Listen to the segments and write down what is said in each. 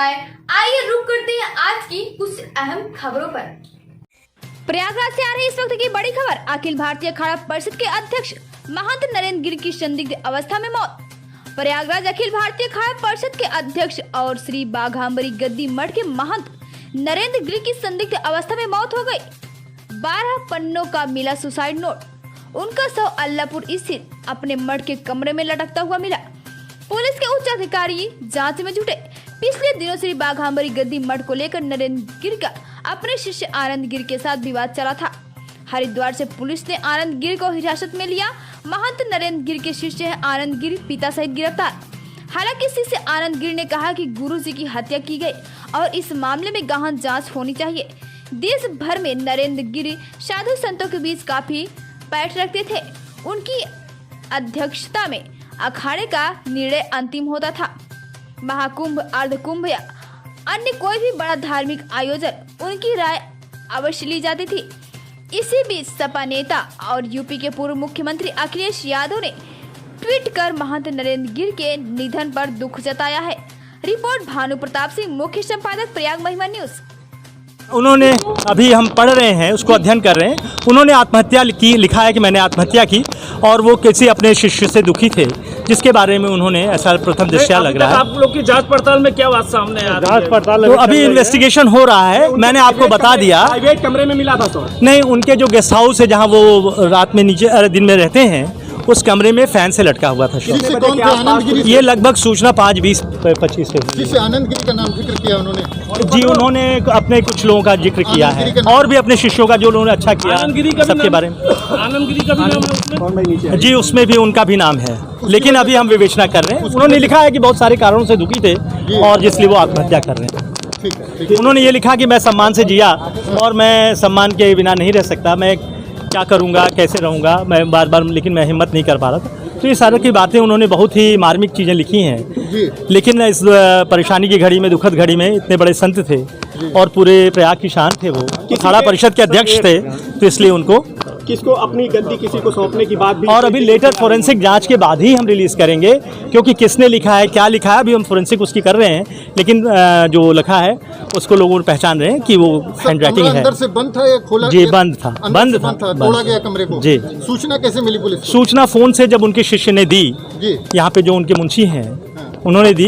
बताएं। आइए रुक करते हैं आज की कुछ अहम खबरों पर। प्रयागराज से आ रही इस वक्त की बड़ी खबर। अखिल भारतीय अखाड़ा परिषद के अध्यक्ष महंत नरेंद्र गिर की संदिग्ध अवस्था में मौत। प्रयागराज अखिल भारतीय अखाड़ा परिषद के अध्यक्ष और श्री बाघांबरी गद्दी मठ के महंत नरेंद्र गिर की संदिग्ध अवस्था में मौत हो गई। 12 पन्नों का मिला सुसाइड नोट। उनका शव अल्लाहपुर स्थित अपने मठ के कमरे में लटकता हुआ मिला। पुलिस के उच्च अधिकारी जांच में जुटे। पिछले दिनों श्री बाघांबरी गद्दी मठ को लेकर नरेंद्र गिर का अपने शिष्य आनंद गिर के साथ विवाद चला था। हरिद्वार से पुलिस ने आनंद गिर को हिरासत में लिया। महंत नरेंद्र गिर के शिष्य है आनंद गिर पिता सहित गिरफ्तार। हालांकि शिष्य आनंद गिर ने कहा कि गुरुजी की हत्या की गई और इस मामले में गहन जांच होनी चाहिए। देश भर में नरेंद्र गिर साधु संतों के बीच काफी पैठ रखते थे। उनकी अध्यक्षता में अखाड़े का निर्णय अंतिम होता था। महाकुंभ, अर्धकुंभ या अन्य कोई भी बड़ा धार्मिक आयोजन उनकी राय अवश्य ली जाती थी। इसी बीच सपा नेता और यूपी के पूर्व मुख्यमंत्री अखिलेश यादव ने ट्वीट कर महंत नरेंद्र गिर के निधन पर दुख जताया है। रिपोर्ट भानु प्रताप सिंह, मुख्य संपादक, प्रयाग महिमा न्यूज। उन्होंने अभी हम पढ़ रहे हैं, उसको अध्ययन कर रहे हैं। उन्होंने आत्महत्या की, लिखा है कि मैंने आत्महत्या की और वो किसी अपने शिष्य से दुखी थे, जिसके बारे में उन्होंने ऐसा प्रथम दृष्टया लग रहा है। आप लोग की जांच पड़ताल में क्या बात सामने आ रही है? जांच पड़ताल तो अभी इन्वेस्टिगेशन हो रहा है। मैंने आपको बता दिया। प्राइवेट कमरे में मिला था तो नहीं, उनके जो गेस्ट हाउस है जहाँ वो रात में नीचे दिन में रहते हैं, उस कमरे में फैन से लटका हुआ था। ये लगभग सूचना 5:20-25 जिसे आनंद गिरी का नाम जिक्र किया उन्होंने जी, उन्होंने अपने कुछ लोगों का जिक्र किया है और भी अपने शिष्यों का जो उन्होंने अच्छा किया सबके बारे में। आनंद गिरी का भी नाम है जी, उसमें भी उनका भी नाम है, लेकिन अभी हम विवेचना कर रहे हैं। उन्होंने लिखा है कि बहुत सारे कारणों से दुखी थे और इसलिए वो आत्महत्या कर रहे हैं। उन्होंने ये लिखा कि मैं सम्मान से जिया और मैं सम्मान के बिना नहीं रह सकता। मैं क्या करूँगा, कैसे रहूँगा, मैं बार बार, लेकिन मैं हिम्मत नहीं कर पा रहा था। तो ये सारी की बातें उन्होंने बहुत ही मार्मिक चीज़ें लिखी हैं। लेकिन इस परेशानी की घड़ी में, दुखद घड़ी में, इतने बड़े संत थे और पूरे प्रयाग की शान थे। वो अखाड़ा परिषद के अध्यक्ष थे, तो इसलिए उनको किसको अपनी गद्दी किसी को सौंपने की बात भी, और अभी लेटर फोरेंसिक जांच के बाद ही हम रिलीज करेंगे, क्योंकि किसने लिखा है, क्या लिखा है, अभी हम फोरेंसिक उसकी कर रहे हैं। लेकिन जो लिखा है उसको लोगों पहचान रहे हैं कि वो हैंड राइटिंग है। अंदर से बंद था या खोला? जी, बंद था, बंद था, तोड़ा गया कमरे को। जी, सूचना कैसे मिली पुलिस को? सूचना फोन से जब उनके शिष्य ने दी, यहाँ पे जो उनके मुंशी हैं उन्होंने दी,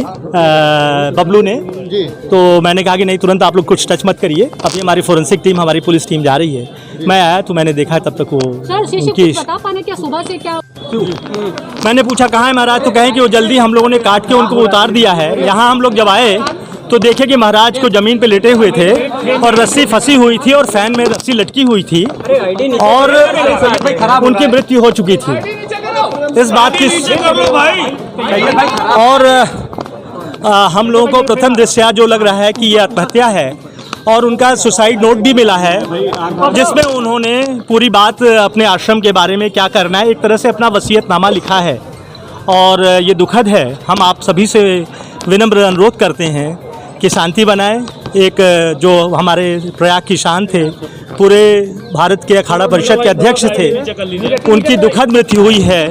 बबलू ने जी। तो मैंने कहा कि नहीं, तुरंत आप लोग कुछ टच मत करिए। अभी हमारी फोरेंसिक टीम, हमारी पुलिस टीम जा रही है। मैं आया तो मैंने देखा, तब तक वो उनकी सुबह से क्या मैंने पूछा कहाँ है महाराज, तो कहें कि वो जल्दी हम लोगों ने काट के उनको उतार दिया है। यहाँ हम लोग जब आए तो देखे कि महाराज को जमीन पे लेटे हुए थे और रस्सी फंसी हुई थी और फैन में रस्सी लटकी हुई थी और उनकी मृत्यु हो चुकी थी। इस बात की और हम लोगों को प्रथम दृष्टया जो लग रहा है कि ये आत्महत्या है और उनका सुसाइड नोट भी मिला है, जिसमें उन्होंने पूरी बात अपने आश्रम के बारे में क्या करना है, एक तरह से अपना वसीयतनामा लिखा है। और ये दुखद है। हम आप सभी से विनम्र अनुरोध करते हैं कि शांति बनाएं। एक जो हमारे प्रयाग की शान थे, पूरे भारत के अखाड़ा परिषद के अध्यक्ष थे, उनकी दुखद मृत्यु हुई है।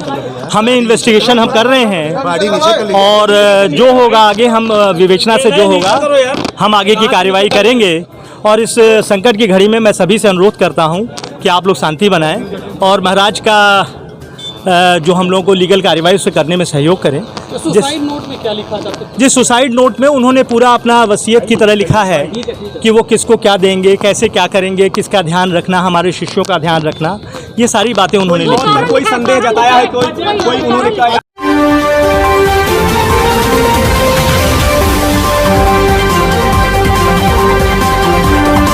हमें इन्वेस्टिगेशन हम कर रहे हैं और जो होगा आगे, हम विवेचना से जो होगा हम आगे की कार्रवाई करेंगे। और इस संकट की घड़ी में मैं सभी से अनुरोध करता हूं कि आप लोग शांति बनाएं और महाराज का जो हम लोगों को लीगल कार्रवाई उससे करने में सहयोग करें। तो सुसाइड नोट में क्या लिखा था? जिस सुसाइड नोट में उन्होंने पूरा अपना वसीयत की तरह लिखा है कि वो किसको क्या देंगे, कैसे क्या करेंगे, किसका ध्यान रखना, हमारे शिष्यों का ध्यान रखना, ये सारी बातें उन्होंने लिखी है। कोई संदेह जताया है? कोई उन्होंने